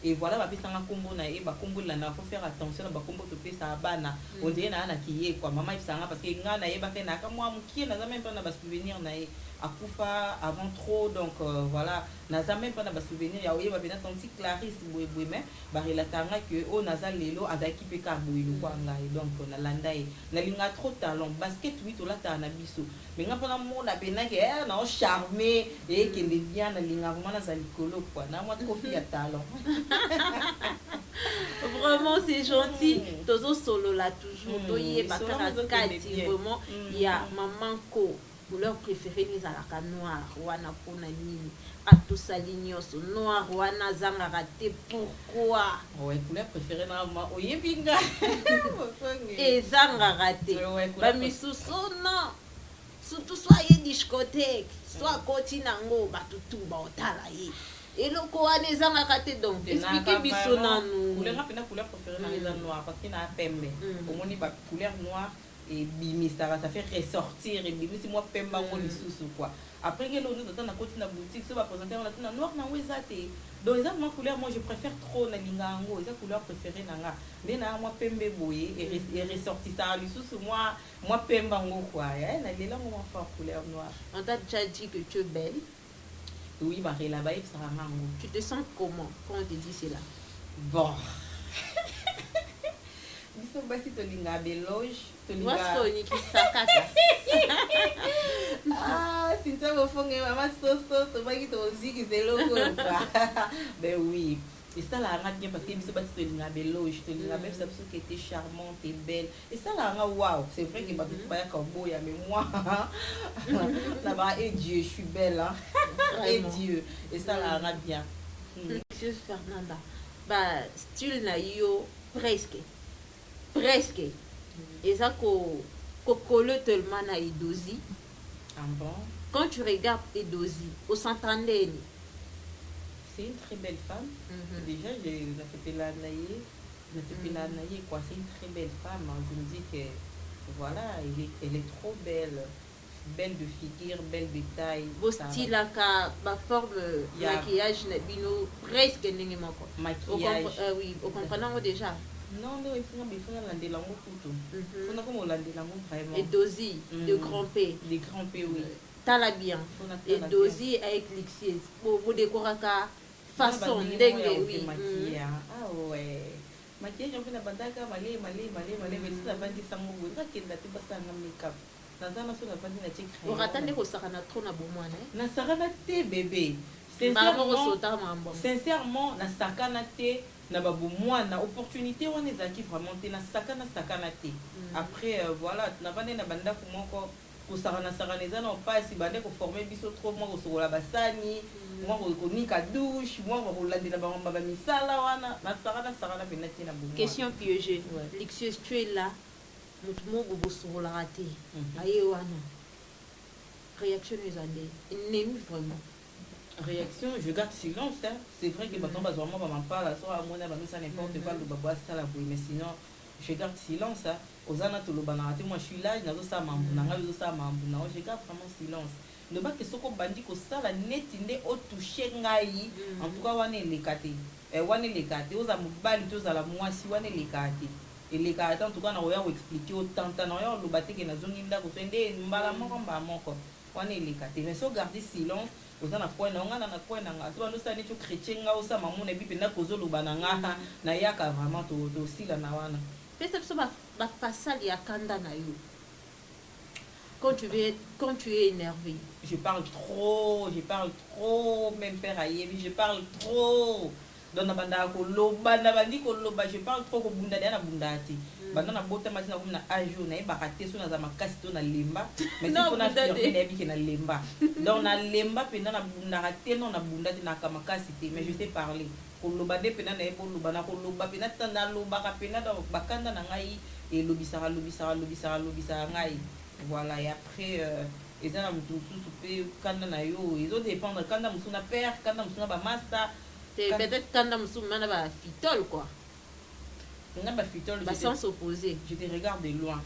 et voilà ba pesa nga kombo na e ba kombo la na faut faire attention ba kombo to pesa bana on dirait na kiye quoi maman epsa nga parce que nga na e ba fe na ka moi mukie na za même pas na ba souvenir na e akufa avant trop donc voilà naza même pas na ba souvenir ya oyeba bena tanti Clarisse boye mais ba relatanga que o naza lelo azaki pe ka boye lo kwa ngai donc na landai na linga trop talent basket 8 ola ta na biso mais nga pona mona bena ke na o charmer et que les bien na linga vraiment na za likolo quoi na moi trop ya talent. Vraiment c'est gentil tozo solo là toujours toyé ba karakati vraiment il y a maman ko couleur préférée les alaka noir wana pona nini atosali nyonso noir wana zanga raté pourquoi ouais couleur préférée na ma oyebinga et zanga raté ba misusu non surtout soit y discothèque soit koti nango batutu ba otala yi eloko wana ezanga raté donc expliquez biso nanu couleur préférée na les noir parce que na pembe omoni ba couleur noire et bimi ça fait ressortir et bimi si moi pemba ngo lisusu quoi après que l'autre temps na côté na boutique ça va présenter on a tout na noir na wezate donc ça ma couleur moi je préfère trop na lingango ça couleur préférée na nga mais na moi pembe boye et ressorti ça lisusu moi pemba ngo quoi na lela ngo ma fort couleur noire. On t'a déjà dit que tu es belle? Oui bah là-bas ça va ngo. Tu te sens comment quand on te dit cela? Bon biso basi tolinga beloge tolinga wasoni kisakata sinta bofonge mama soso tobaki toziki zeloko quoi ben oui et ça la rend bien parce que biso basi tolinga beloge tolinga même ça parce que était charmante et belle et ça la rend waouh c'est vrai que bato pas kaboya mais moi là-bas et Dieu je suis belle hein et Dieu et ça la rend bien. Monsieur Fernanda bah style na yo presque et ça qu'on colle tellement à Edozi. Ah bon? Quand tu regardes Edozi au Santander, c'est une très belle femme. Déjà j'ai la naïe quoi, c'est une très belle femme. Je me dis que voilà, elle est trop belle de figure, belle de taille. Vos styles la forme maquillage nabino presque n'importe quoi. Maquillage. Oui, au comprenant déjà. Non, il faut l'ender l'amour tout. Il faut comme l'ender l'amour vraiment. Et dosi, de grand P. Des grands P, oui. T'as la bien. Et dosi avec l'ixie. Pour décorer ta façon d'engue, oui. Ah ouais. Maquillage, on fait la bandaka, malé, mais tout ça va dire ça, moi, vous avez pas un make-up. On attend que ça na trop na bomone. Na sakana te bébé. Sincèrement, na sakana te. Na babu moi na opportunité on est acquis vraiment te na sakana te après voilà na bande na banda ko moko ko sarana eza na pas si bande ko former biso trop moi ko sokola basani moi ko nika douche moi ko landela ba ba misala wana na sakana penati na bumu. Question piégée. Lixieuse, tu es là mutu mo bo sokola raté aye wana réaction ezande nemi vraiment Réaction, je garde silence. Hein. C'est vrai que maintenant, vraiment, maman parle, soit moi, ça n'importe quoi, le baba, ça la bouille, mais sinon, je garde silence. Hein. Aux anato, le banarate, moi, je suis là, je n'ai pas ça, je garde vraiment silence. Le bac est ce qu'on bandit que ça, la net, il est au toucher, en tout cas, on est les catés. On est les catés, aux amouballes, tous à la moitié, on est les catés. Et les catés, en tout cas, on a expliqué autant, on a le baté qui est dans une île, on est les catés. Mais si on garde silence, ozana kwenda ngana na kwenda nga to alosa ni chrétien nga osa mamuna bipe na kozoloba na nga na yaka vraiment to sila na wana pesa so ba pasali ya kanda na yo quand tu es énervé. Je parle trop, même père ayebi, je parle trop. Dans la banda ko loba na bandi ko loba, je parle trop ko bunda na bundati. Banda na bota matina ko na ajo na ba raté so na za makasi to na lemba, mais si ko na firme na bi na lemba. Donc na lemba pe na bunda raté non na bundati na kamakasi te, mais je sais parler. Ko loba de pe na ebo loba na ko loba pe na tanda loba ka pe na bakanda na ngai et lobisara ngai. Voilà, et après ils ont tout peu kanda na yo, ils ont dépendre kanda musuna père, kanda musuna ba master. Peut-être quand on a fitole quoi. On a fitole. Bah sans s'opposer. Je te regarde de loin.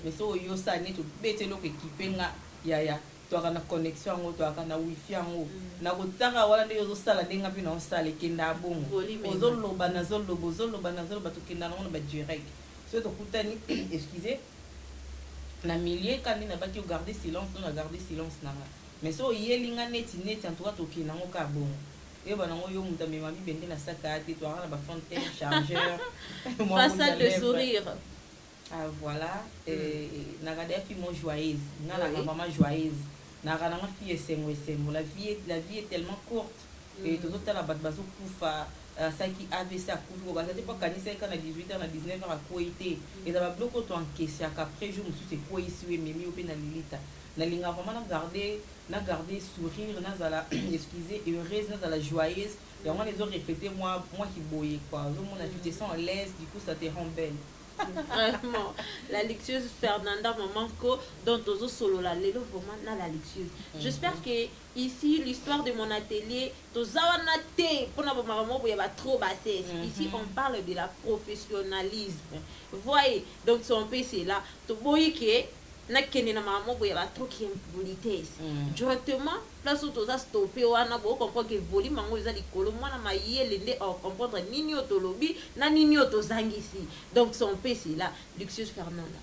Mais so yo ça n'est tout bête lo équipé nga ya. Tu as une connexion ngo, tu as na wifi ngo. Na kotaka wala nde yo sala ndenga pina on sala kenda bongo. Ozoloba na zoloba to kenda na ba direct. So to kutani excusez. Na milieu quand na ba ki garder silence, on a garder silence na. Mais so yelinga net en tout cas to kenda ngo ka bongo. Et ben on yo muta me mami bende na sakati to ala ba fontaine chargeur façade de sourire. Ah voilà na regarder fille mon joyeuse na la maman joyeuse na regarder fille sembo la vie est tellement courte et tout la bat bazo kufa ça qui avait ça kufa ba ça pas kanisa quand à 18 ans à 19 ans à koité et ça va bloquer toi en question qu'après je me suis c'est quoi ici memi au na lilita na linga vraiment na garder sourire na zala excusez heureuse na zala joyeuse et on les autres répéter moi qui boyé quoi tu te sens à l'aise du coup ça te rend belle. Vraiment la luxueuse Fernanda maman ko dont ozo solo la lelo vraiment na la luxueuse. J'espère que ici l'histoire de mon atelier tozawana te pona ba maman boya ba trop bassesse. Ici on parle de la professionnalisme. Voyez donc son PC là to boyi ke na kene na maman boya ba trop qui impolitesse. Directement place où toza stopper wana bo comprendre que volume mango za likolo mwana mayele nde on comprendre nini otolobi na nini otozangisi. Donc son PC là luxueuse Fernanda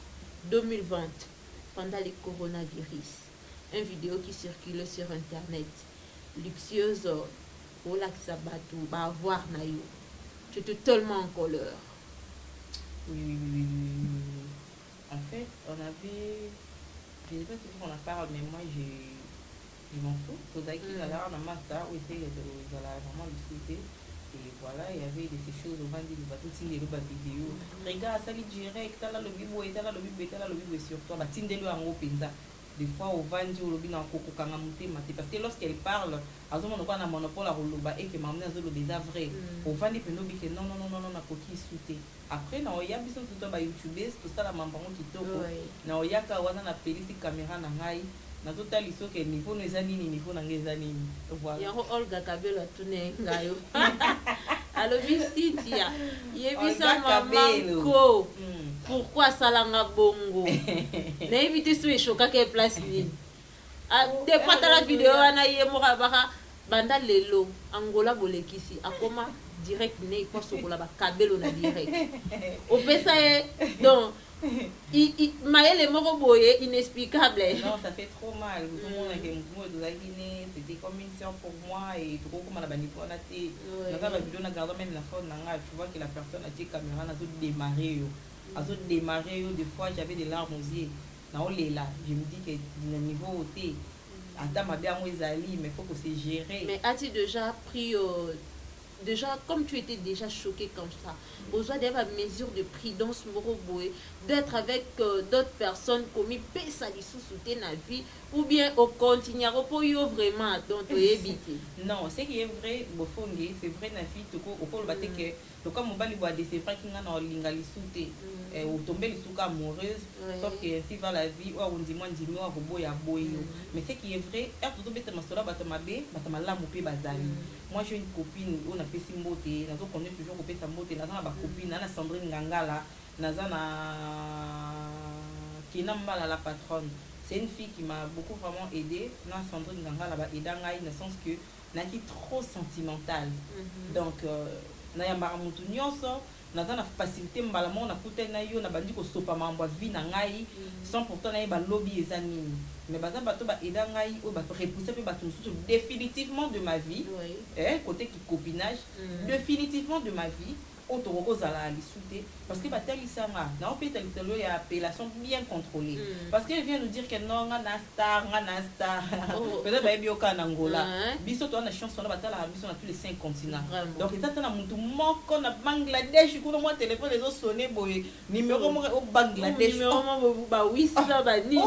2020 pendant le coronavirus une vidéo qui circulait sur internet luxueuse pour la sabatu ba voir na yo tu étais tellement en colère. Oui. En fait, on avait, je ne sais pas si on en parle, mais moi je m'en fous. Tout à qui là on a master où était dans la vraiment discuter et voilà il y avait des choses au vendu du bateau si les vidéo regarde ça direct là le bibo et là le bibo sur toi bah tindelo en haut pinza des fois au vendu au lobby na koko kanga mutema parce que lorsqu'elle parle azomo no na monopole à roloba et que maman azolo déjà vrai au vendu peno bi que non na koki souté après na oya biso tout ba youtubeuse tout ça la mambango kitoko na oya ka wana na pelisi caméra na ngai na tota liso ke niveau no ezani ni niveau na ngeza nini voilà yango Olga Kabelo tune ngayo allo bisitia yebisa maman ko pourquoi salanga bongo na éviter sous choka ke place ni des fois la vidéo wana yemoka baka banda lelo angola bolekisi akoma direct ne pas sokola ba Kabelo na direct au pesa donc Maëlle moko boye inexplicable. Non, ça fait trop mal. Tout le monde a Guinée, c'était comme une sœur pour moi et tout comme on a banni pour la télé. Dans la vidéo, on a gardé même la phone, tu vois que la personne a dit caméra a tout démarré. A tout démarré, des fois j'avais des larmes aux yeux. Là, je me dis que le niveau OT, attends, ma bien moi Zali, mais il faut que c'est géré. Mais as-tu déjà pris déjà, comme tu étais déjà choqué comme ça, besoin d'avoir une mesure de prudence, d'être avec d'autres personnes comme ça les sous la vie, ou bien au continuer pour y vraiment donc éviter. Non, ce qui est vrai, c'est vrai, Nafi, au pôle baté que le cas mobile boit des séparés qui n'ont linga li souté, ou tomber les souka amoureuse, sauf que ainsi va la vie, ou on dit moi, ou boya boyo. Mais ce qui est vrai, est tout bête ma sola batamabe, batamalam ou pe bazali. Moi j'ai une copine, on a fait simboté, nous on connaît toujours couper sa moté, nous avons ma copine, Nana Sandrine Ngangala, nous avons Kinamba la patronne. C'est une fille qui m'a beaucoup vraiment aidée. Dans Sandrine Ngangala va aider dans le sens que n'a qui trop sentimental. Donc na ya maramutu nyonso na za na facilité mbala mo na kuta na yo na bandi ko stopa mambo vie na ngai sans pourtant na ba lobby ezanini. Mais baza bato ba aider ngai ou ba repousser pe bato mususu définitivement de ma vie. Côté qui copinage définitivement de ma vie. Parce que il y a appellation bien contrôlée. Parce qu'elle vient nous dire que non, on a star. Peut-être qu'il y a un Angola. Biso, on a chance, on a tous les 5 continents. Donc, il y a un Bangladesh, il y a un téléphone, les autres sonné, numéro au Bangladesh. Oui, ça va. Une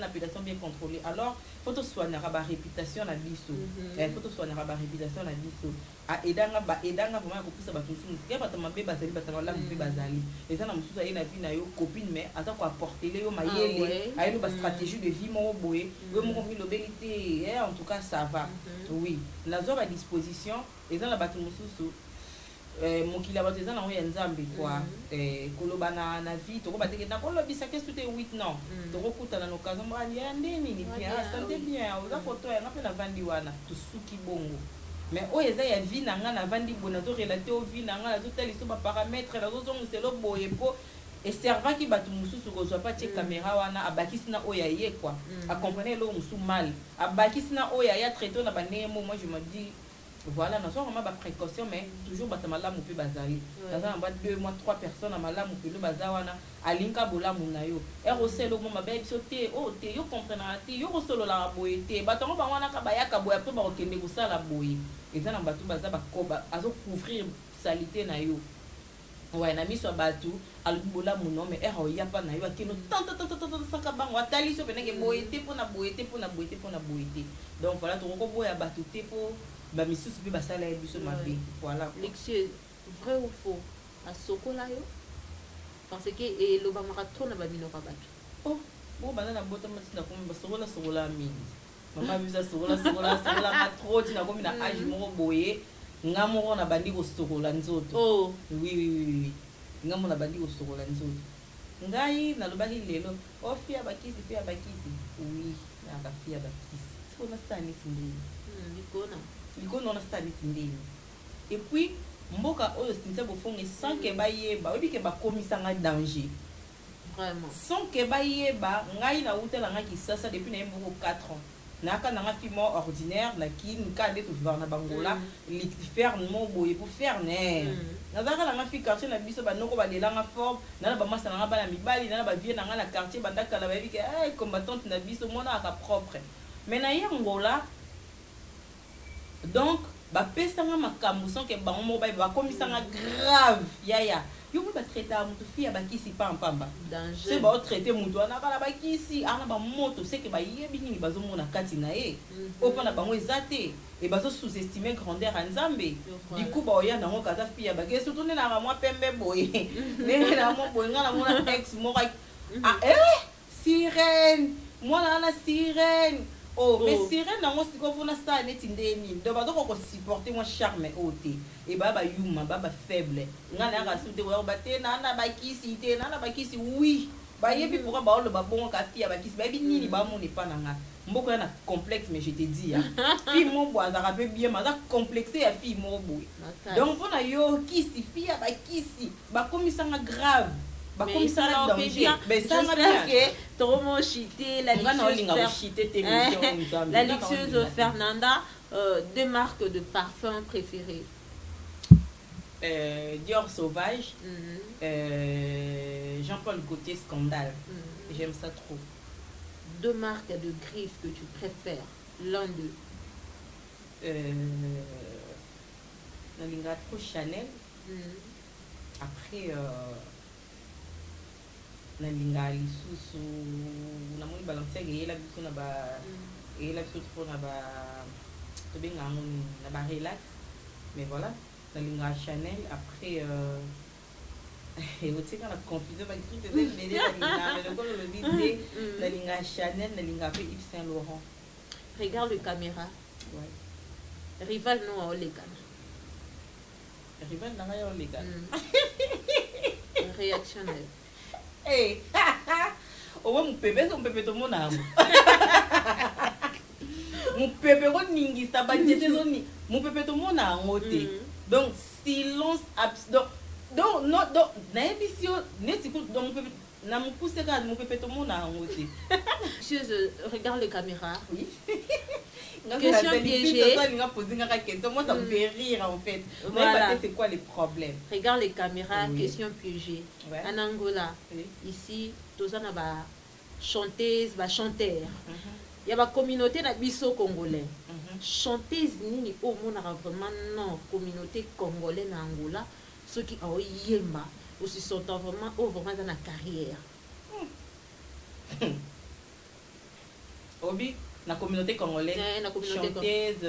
appellation bien contrôlée. Alors, il faut soigner la réputation à biso. Il faut soigner la réputation à biso. Edanga vraiment ko pisa bato mususu ke bato mabe bazali bato la mbe bazali eza na mususu aye na vie na yo copine mais ata ko apporter le yo mayele aye ba stratégie de vie mo boye we mo ko lobelité en tout cas ça va oui la zone à disposition eza na bato mususu mokili ya bato eza na ya nzambe quoi koloba na vie toko bateke na kolobisa qu'est-ce que tu es 8 non toko kutana na occasion mo ya ndeni ni bien santé bien oza koto ya na pe na vandi wana tusuki bongo. Mais oh eza ya vie na nga na vandi bona to relater au vie na nga na to tali so ba paramètres na zo zongo selo boye po et serva ki batu mususu ko pas tie caméra wana abakisi na oya ye quoi a comprendre lo musu mal abakisi na oya ya traiter na banemo moi je me dis voilà nous sommes vraiment ba précaution mais toujours batamala mu pe bazali dans un ba 2 mois 3 personnes amala mu pe lo bazawana alinka bola munayo e roselo mo mabe bisote o te yo comprendre te yo rosolo la boye te batongo ba wana ka bayaka boye pe ba okende ko sala boye eza na batu baza bakoba azo couvrir salité na yo ouais na miso batu albola muno mais e ya pa na yo akino tanta saka bango atali so peneke boye te pona boye te pona boye te pona boye te donc voilà to ko boya batu te po ba misusu pe basala ya biso mabe voilà Lexie vrai ou faux a sokola yo parce que et lo ba marathon na ba mino ka batu oh bon bana na bota matina ko ba sokola mingi mama bisa sokola na trop tina ko mina age mo boye ngamo na bandi ko sokola nzoto oh oui ngamo na bandi ko sokola nzoto ngai na lobaki lelo o fia bakisi oui na ka fia bakisi sona sani tindini likono na stade tindini et puis mboka oyo sinza bofonge sans que bayeba obi ke bakomisa nga danger vraiment sans que bayeba ngai na utela nga kisasa depuis na mboko 4 ans naka na nga fimo ordinaire na kin ka de tout na bangola li faire mo boye pour faire ne nazaka na nga fi quartier na biso ba noko ba delanga forme na ba masa na ba na mibali na ba vie na nga na quartier bandaka la ba bi ke combattante na biso mona aka propre mais na yangola donc ba pesanga makambo sans que bango mo ba komisanga grave yaya yo ba traiter mutu fia bakisi pamba danger c'est ba traiter mutu na bala bakisi ana ba moto c'est que ba yebi ni bazo mona kati na ye opana bango ezate et bazo sous-estimer grandeur à nzambe du coup ba oya na ngo kata fia bakisi surtout na ba moi pembe boye ndenge na mo boye ngana mona ex mo sirène moi na sirène. Oh, mais sirène nango siko fona sa neti ndeni do ba doko ko supporter moi charme ote et baba yuma baba faible ngana ka sute ko ba te na bakisi oui ba yebi pourquoi ba lo ba bon ka fia bakisi ba bi nini ba mo ne pa nanga mboko na complexe mais je te dis fille mo bo azaka pe bien ma za complexe ya fille mo boy donc pona yo kisi fia bakisi ba komisanga grave. Mais ça l'a fait bien. J'espère que Toromo Chité, la luxueuse Fernanda, 2 marques de parfum préférées. Dior Sauvage, Jean-Paul Gaultier Scandale. J'aime ça trop. 2 marques de griffes que tu préfères, l'un d'eux. nalinga trop Chanel. Après nalinga lisusu namoni Balenciaga eyela biso na ba eyela biso trop na ba tobenga yango na ba relax, mais voilà nalinga Chanel. Après otika la confusion ba truc de mêler nalinga mais donc le vide nalinga Chanel, nalinga pe Yves Saint Laurent. Regarde le caméra. Ouais. Rival no a les caméras. Rival n'a rien les gars. Réactionnel. Eh, au moins mon bébé tout le monde a. Mon bébé on ningi ça va dire zoni. Mon bébé tout le monde a ngoté. Donc silence absolu. Donc non donc na émission neti donc mon bébé na mon pousse quand mon bébé tout le monde a ngoté. Monsieur, regarde les caméras. Oui. Question piégée. Moi, ça me fait rire en fait. Voilà. C'est quoi les problèmes? Regarde les caméras, Oui. question piégée. Ouais. En Angola, Oui. ici, tous on a ba chanteuse, ba chanteur. Il y a ba communauté na biso congolais. Chanteuse nini au monde a vraiment non communauté congolais na Angola, ceux qui ont yemba ou se sont vraiment vraiment dans la carrière. Obi na communauté congolaise, Na communauté chanteuse,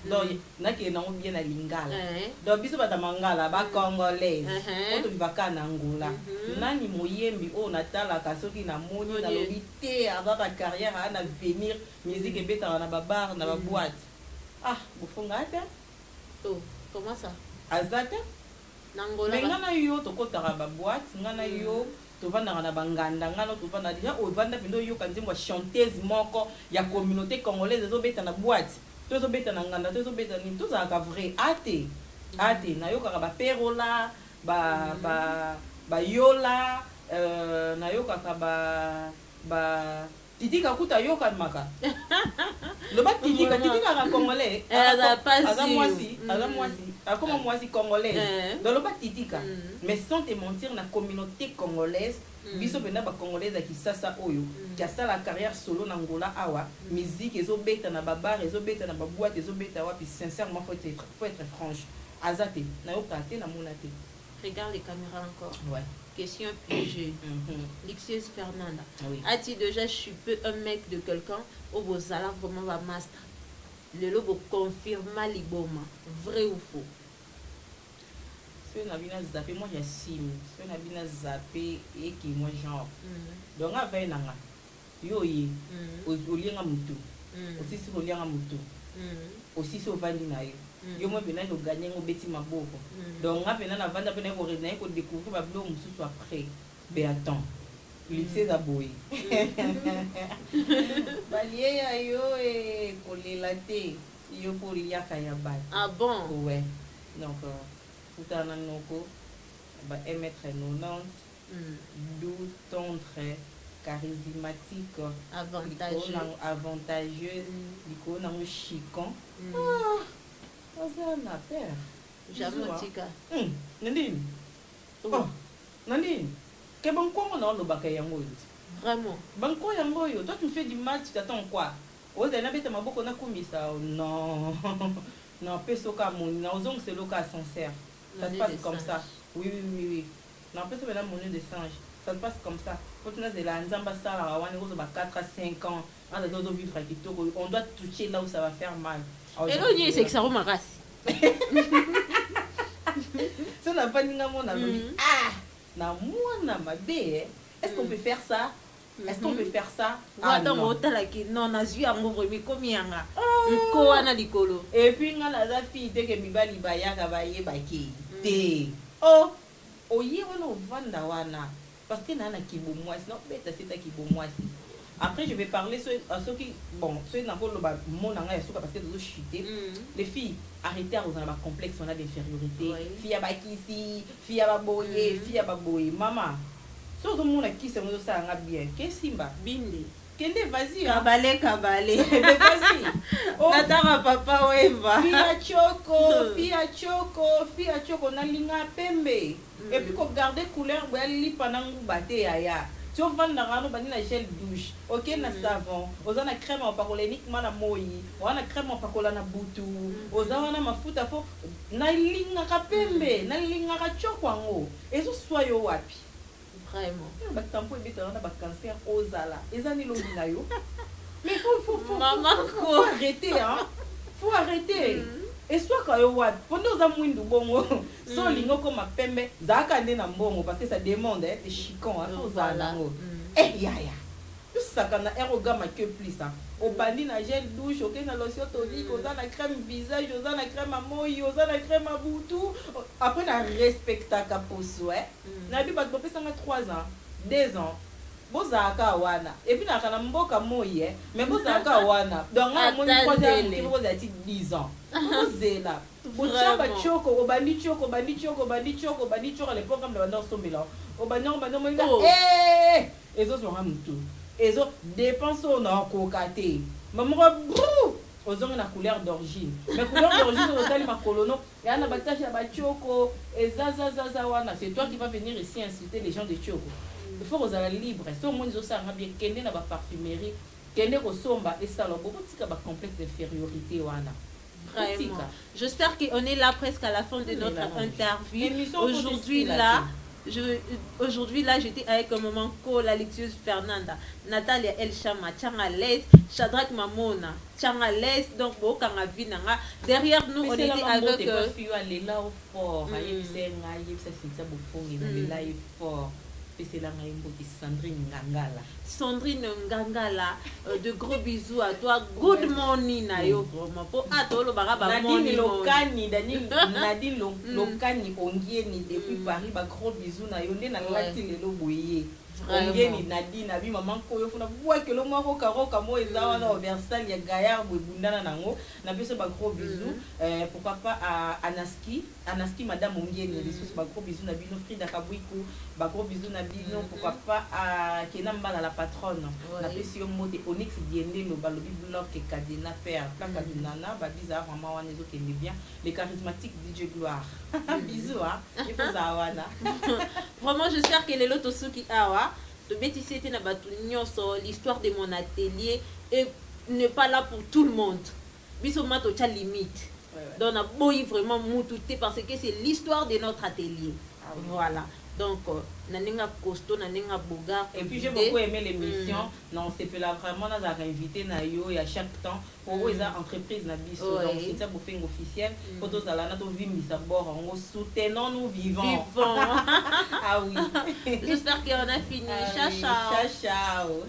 donc na qui est non bien na lingala. Eh. Donc biso bata mangala ba congolaise. Mhm. Oto bibaka na Angola. Nani moyembi o natala kasoki na moni na lobité avant ta carrière à na venir musique et beta na ba bar na ba boîte. Ah, bofonga ata? Oh, comment ça? Azata? Nangola. Mais ngana yo to kotaka ba boîte, ngana yo tovanda na banganda ngana tovanda déjà o vanda pindo yo kanzi mo chanteuse moko ya communauté congolaise zo beta na boîte. Tozo beta na nganda, tozo beta ni tozo ka vrai ate. Ate na yo ka ba perola, ba yola, na yo ka ba titika kuta yo ka maka. Le ba titika ka congolais. Aza comment moi si congolaise. Dans le ba titika. Mais sans te mentir na communauté congolaise, biso pena ba congolaise qui sasa oyo, qui a ça la carrière solo na Angola awa, musique ezo beta na ba bar, ezo beta na ba boîte, ezo beta wa puis sincèrement faut être franche. Azate na yo kate na monate. Regarde les caméras encore. Ouais. Question piégée. Lixieuse Fernanda. Oui. As-tu déjà chupé un mec de quelqu'un ou vous allez vraiment va master? Le lobo confirma l'iboma. Vrai ou faux? Si on a bien zappé, moi j'ai sim. Si on a bien zappé et qui moi genre. Donc avec nanga. Yo yi. Au lienga mutu. Aussi si au lienga mutu. Aussi si au vandi na yo. Yo moi bien yo gagner au beti maboko. Donc nga bien na vanda bien ko renaître ko découvrir ba blo mususu après. Ben attends. Il sait aboyer. Balié ya yo et kolelate. Yo pour ya kaya bat. Ah bon? Ouais. Donc tout en anoko ba 1m90, doux, tendre, charismatique, avantageux, liko na chicon. Ah, ça na peur. Jamotika. Nandine. Oh, Nandine. Que bon quoi on a le bac yango. Vraiment. Banco yango yo, toi tu fais du mal, tu t'attends quoi? Oh, t'as bête ma boko na kumisa. Non. Non, pesoka mon, na ozong c'est le cas sincère. Ça se passe comme ça. Oui. Non, peut-être que la monnaie de singe. Ça se passe comme ça. Quand on a de la nzamba ça, on a 4 à 5 ans. On doit toucher là où ça va faire mal. Et là, il c'est que ça remarque. Si on n'a pas dit mon ami, ah, na moi na ma bé. Est-ce qu'on peut faire ça? Est-ce qu'on peut faire ça? Attends, non, na zui yango vraiment combien nga. Ko ana likolo. Et puis nga la fille dès que mibali bayaka baye baki. Té. Oh, oye wana ovanda wana. Parce que nana kibo moi, sinon beta c'est ta kibo moi. Après je vais parler à ceux qui bon, ceux dans le mon anga ya suka parce que ils ont chuté. Les filles, arrêtez à avoir un complexe on a d'infériorité. Fille à bakisi, fille à baboye, fille à baboye. Maman. So tout le monde qui se montre ça bien. Qu'est-ce simba? Bindi. Kende vas-y. Kabale. Vas-y. Oh, nataka papa weva. Fille à choco na linga pembe. Et puis qu'on garder couleur bali panangu bate yaya. tu vas vendre na gel douche, ok na savon, oza na crème en pakola uniquement na moi, wana crème en pakola na butu, oza wana mafuta fo na linga kapembe, na linga ka chokwango. Ezo soyo wapi? Vraiment. Ba tampo ebeta na ba cancer ozala. Ezani lo na yo. Mais faut Maman, faut arrêter hein. Faut arrêter. Et soit quand yo wapi, pendant za mwindu bongo, so lingo comme pembe, zaka nde na mbongo parce que ça demande des chicons, hein, faut zala ngo. Eh ya. Tout ça quand na erogama que plus ça. Au bandi na gel douche, ok na lotion tonique, oza na crème visage, oza na crème à moi, oza na crème à boutou. Après na respecta ka poso, na bi bat bopé ça 3 ans, 2 ans. Bozaka wana. Et puis na kana mboka moyi, mais bozaka wana. Donc na mo 3 ans, vous êtes 10 ans. Bozela. Bochamba choko, obandi choko, bandi choko, bandi choko, bandi choko les programmes de bandor sombela. Obandi mo ezo so ramutu. Ezo dépense na kokate. Maman brou. Ozonga na couleur d'origine. Mais couleur d'origine au tali makolono, ya na batache ya bachoko, ezazazaza wana. C'est toi qui vas venir ici insulter les gens de choko. Il faut que vous libre. Si au moins ils ont bien kende na ba parfumerie, kende ko somba et ça beaucoup tika ba complexe d'infériorité wana. Vraiment. J'espère qu'on est là presque à la fin de notre interview. Aujourd'hui là, j'étais avec un moment la lectueuse Fernanda, Natalia El Chama, Tchangales, Shadrach Mamona, Tchangales, donc derrière nous on était avec Sandrine Ngangala, de gros bisous à toi. Good morning Nayo. Nadine Lokani, Nadine Lokani, Ongieni depuis Paris, gros bisous Nayo, na lati lelo boye. Ongieni Nadine, abi maman koyo funa bois que le moi roka mo ezawa na Versal ya Gaillard bundana nango. Na biso gros bisous. Pourquoi pas à Anaski madame Ongieni, gros bisous na bino Frida Kabwiku, gros bisous na bino pourquoi pas à Kenamba la patronne. Na pesio mode Onyx Diende le balobi bloc et Kadena faire plan Kadinana ba bizarre maman wana ezo kende bien les charismatiques DJ Gloire. Bisous hein. Il faut ça wana. Vraiment j'espère que les lotos qui awa de bétisité na batu nyonso l'histoire de mon atelier et n'est pas là pour tout le monde. Biso mato cha limite. Donc on a boy vraiment moutouté parce que c'est l'histoire de notre atelier. Voilà. Donc, naninga costaud, naninga boga. Et puis j'ai beaucoup aimé l'émission. Non, c'est là vraiment nous avons invité Nayo et à chaque temps pour eux les entreprises na biso. Donc c'est un bouffing officiel. Pour tous là, notre vie mise à bord, on soutenons nous vivants. Ah oui. J'espère qu'on a fini. Ciao ciao. Ciao ciao.